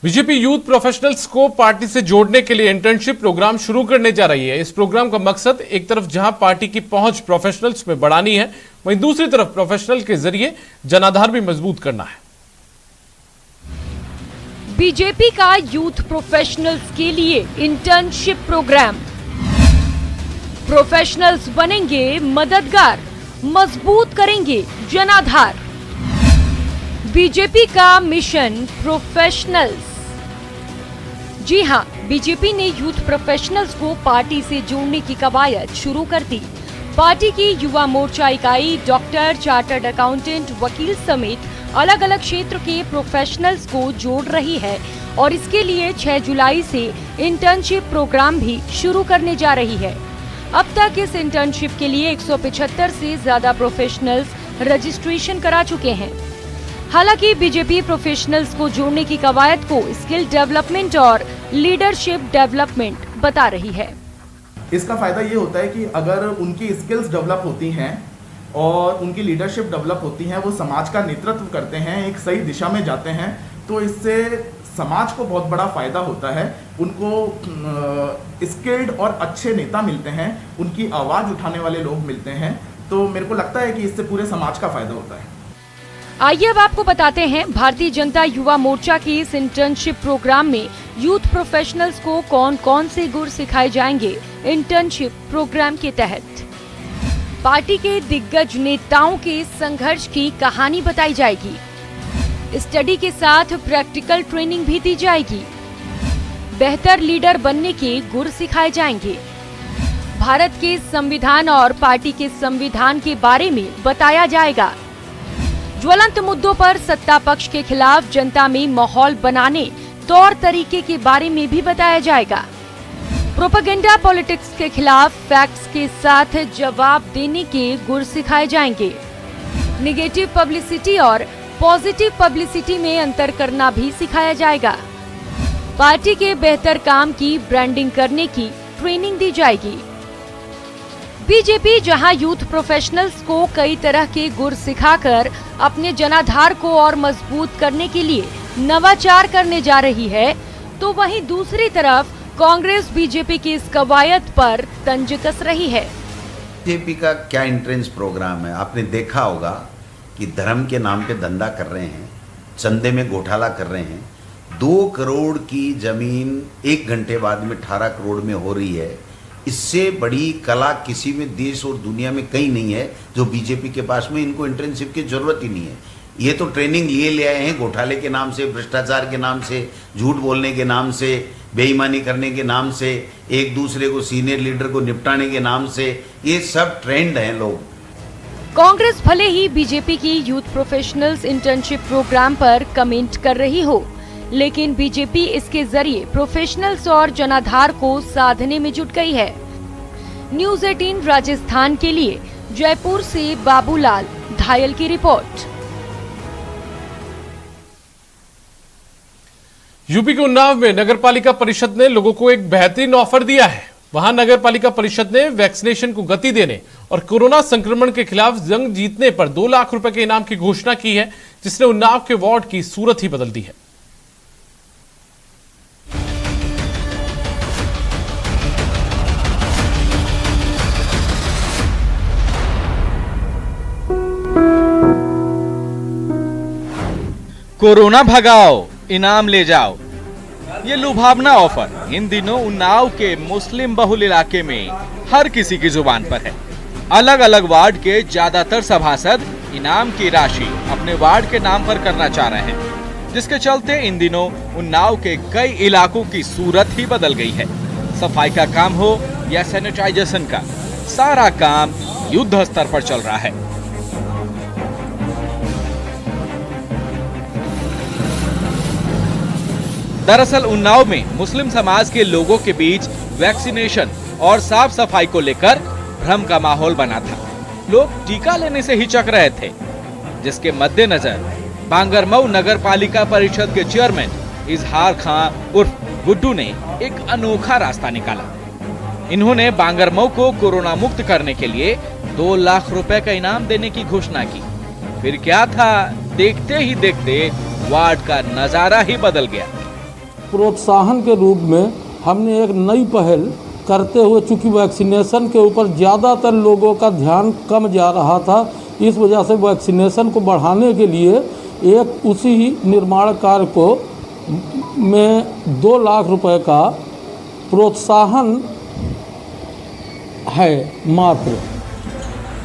BJP youth professionals को party से जोड़ने के लिए इंटर्नशिप प्रोग्राम शुरू करने जा रही है। इस प्रोग्राम का मकसद एक तरफ जहां पार्टी की पहुंच प्रोफेशनल्स में बढ़ानी है, वहीं दूसरी तरफ प्रोफेशनल के जरिए जनाधार भी मजबूत करना है। बीजेपी का यूथ प्रोफेशनल्स के लिए इंटर्नशिप प्रोग्राम। प्रोफेशनल्स बनेंगे मददगार, मजबूत करेंगे जनाधार। बीजेपी का मिशन प्रोफेशनल्स। जी हां, बीजेपी ने यूथ प्रोफेशनल्स को पार्टी से जोड़ने की कवायद शुरू कर दी। पार्टी की युवा मोर्चा इकाई डॉक्टर, चार्टर्ड अकाउंटेंट, वकील समेत अलग अलग क्षेत्र के प्रोफेशनल्स को जोड़ रही है और इसके लिए 6 जुलाई से इंटर्नशिप प्रोग्राम भी शुरू करने जा रही है। अब तक इस इंटर्नशिप के लिए 175 से ज्यादा प्रोफेशनल्स रजिस्ट्रेशन करा चुके हैं। हालांकि बीजेपी प्रोफेशनल्स को जोड़ने की कवायद को स्किल डेवलपमेंट और लीडरशिप डेवलपमेंट बता रही है। इसका फायदा ये होता है कि अगर उनकी स्किल्स डेवलप होती हैं और उनकी लीडरशिप डेवलप होती है, वो समाज का नेतृत्व करते हैं, एक सही दिशा में जाते हैं, तो इससे समाज को बहुत बड़ा फायदा होता है। उनको स्किल्ड और अच्छे नेता मिलते हैं, उनकी आवाज उठाने वाले लोग मिलते हैं, तो मेरे को लगता है कि इससे पूरे समाज का फायदा होता है। आइए अब आपको बताते हैं भारतीय जनता युवा मोर्चा के इस इंटर्नशिप प्रोग्राम में यूथ प्रोफेशनल्स को कौन कौन से गुर सिखाए जाएंगे। इंटर्नशिप प्रोग्राम के तहत पार्टी के दिग्गज नेताओं के संघर्ष की कहानी बताई जाएगी। स्टडी के साथ प्रैक्टिकल ट्रेनिंग भी दी जाएगी। बेहतर लीडर बनने के गुर सिखाए जाएंगे। भारत के संविधान और पार्टी के संविधान के बारे में बताया जाएगा। ज्वलंत मुद्दों पर सत्ता पक्ष के खिलाफ जनता में माहौल बनाने तौर तरीके के बारे में भी बताया जाएगा। प्रोपेगेंडा पॉलिटिक्स के खिलाफ फैक्ट्स के साथ जवाब देने के गुर सिखाए जाएंगे। नेगेटिव पब्लिसिटी और पॉजिटिव पब्लिसिटी में अंतर करना भी सिखाया जाएगा। पार्टी के बेहतर काम की ब्रांडिंग करने की ट्रेनिंग दी जाएगी। बीजेपी जहां यूथ प्रोफेशनल्स को कई तरह के गुर सिखाकर अपने जनाधार को और मजबूत करने के लिए नवाचार करने जा रही है, तो वहीं दूसरी तरफ कांग्रेस बीजेपी की इस कवायद पर तंज कस रही है। बीजेपी का क्या एंट्रेंस प्रोग्राम है, आपने देखा होगा कि धर्म के नाम पे धंधा कर रहे हैं, चंदे में घोटाला कर रहे हैं। 2 करोड़ की जमीन 1 घंटे बाद में 18 करोड़ में हो रही है। इससे बड़ी कला किसी में देश और दुनिया में कहीं नहीं है जो बीजेपी के पास में। इनको इंटर्नशिप की जरूरत ही नहीं है। ये तो ट्रेनिंग लिए ले आए हैं घोटाले के नाम से, भ्रष्टाचार के नाम से, झूठ बोलने के नाम से, बेईमानी करने के नाम से, एक दूसरे को सीनियर लीडर को निपटाने के नाम से। ये सब ट्रेंड हैं लोग। कांग्रेस भले ही बीजेपी की यूथ प्रोफेशनल्स इंटर्नशिप प्रोग्राम पर कमेंट कर रही हो, लेकिन बीजेपी इसके जरिए प्रोफेशनल्स और जनाधार को साधने में जुट गई है। न्यूज़ 18 राजस्थान के लिए जयपुर से बाबूलाल घायल की रिपोर्ट। यूपी के उन्नाव में नगरपालिका परिषद ने लोगों को एक बेहतरीन ऑफर दिया है। वहां नगरपालिका परिषद ने वैक्सीनेशन को गति देने और कोरोना संक्रमण के खिलाफ जंग जीतने पर 2 लाख रुपए के इनाम की घोषणा की है, जिसने उन्नाव के वार्ड की सूरत ही बदल दी है। कोरोना भगाओ, इनाम ले जाओ। ये लुभावना ऑफर इन दिनों उन्नाव के मुस्लिम बहुल इलाके में हर किसी की जुबान पर है। अलग अलग वार्ड के ज्यादातर सभासद इनाम की राशि अपने वार्ड के नाम पर करना चाह रहे हैं, जिसके चलते इन दिनों उन्नाव के कई इलाकों की सूरत ही बदल गई है। सफाई का काम हो या सैनिटाइजेशन का, सारा काम युद्ध स्तर पर चल रहा है। दरअसल उन्नाव में मुस्लिम समाज के लोगों के बीच वैक्सीनेशन और साफ सफाई को लेकर भ्रम का माहौल बना था। लोग टीका लेने से हिचक रहे थे, जिसके मद्देनजर बांगरमऊ नगर पालिका परिषद के चेयरमैन इजहार खां उर्फ गुड्डू ने एक अनोखा रास्ता निकाला। इन्होंने बांगरमऊ को कोरोना मुक्त करने के लिए 2 लाख रुपए का इनाम देने की घोषणा की। फिर क्या था, देखते ही देखते वार्ड का नजारा ही बदल गया। प्रोत्साहन के रूप में हमने एक नई पहल करते हुए, चूँकि वैक्सीनेशन के ऊपर ज़्यादातर लोगों का ध्यान कम जा रहा था, इस वजह से वैक्सीनेशन को बढ़ाने के लिए एक उसी निर्माण कार्य को में 2 लाख रुपए का प्रोत्साहन है मात्र।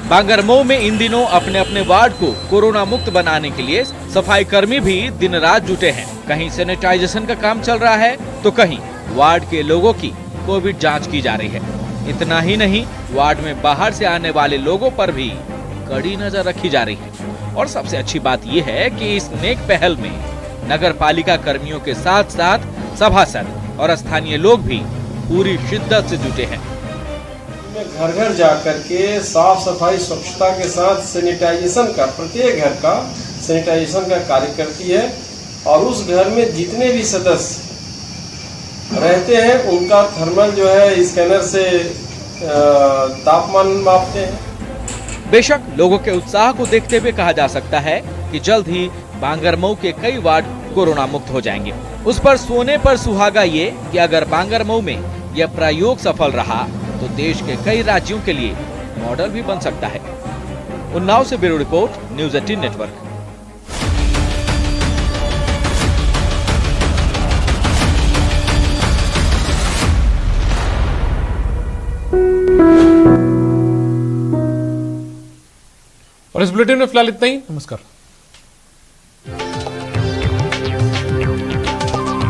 बांगरमऊ में इन दिनों अपने अपने वार्ड को कोरोना मुक्त बनाने के लिए सफाई कर्मी भी दिन रात जुटे हैं। कहीं सैनिटाइजेशन का काम चल रहा है तो कहीं वार्ड के लोगों की कोविड जांच की जा रही है। इतना ही नहीं, वार्ड में बाहर से आने वाले लोगों पर भी कड़ी नजर रखी जा रही है। और सबसे अच्छी बात यह है कि इस नेक पहल में नगर पालिका कर्मियों के साथ साथ सभासद और स्थानीय लोग भी पूरी शिद्दत से जुटे हैं। घर घर जाकर के साफ सफाई स्वच्छता के साथ सैनिटाइजेशन का, प्रत्येक घर का सैनिटाइजेशन का कार्य करती है और उस घर में जितने भी सदस्य रहते हैं उनका थर्मल जो है स्कैनर से तापमान मापते हैं। बेशक लोगों के उत्साह को देखते हुए कहा जा सकता है कि जल्द ही बांगरमऊ के कई वार्ड कोरोना मुक्त हो जाएंगे। उस पर सोने पर सुहागा ये कि अगर बांगरमऊ में यह प्रयोग सफल रहा तो देश के कई राज्यों के लिए मॉडल भी बन सकता है। उन्नाव से ब्यूरो रिपोर्ट, न्यूज़ 18 नेटवर्क। और इस बुलेटिन में फिलहाल इतना ही। नमस्कार।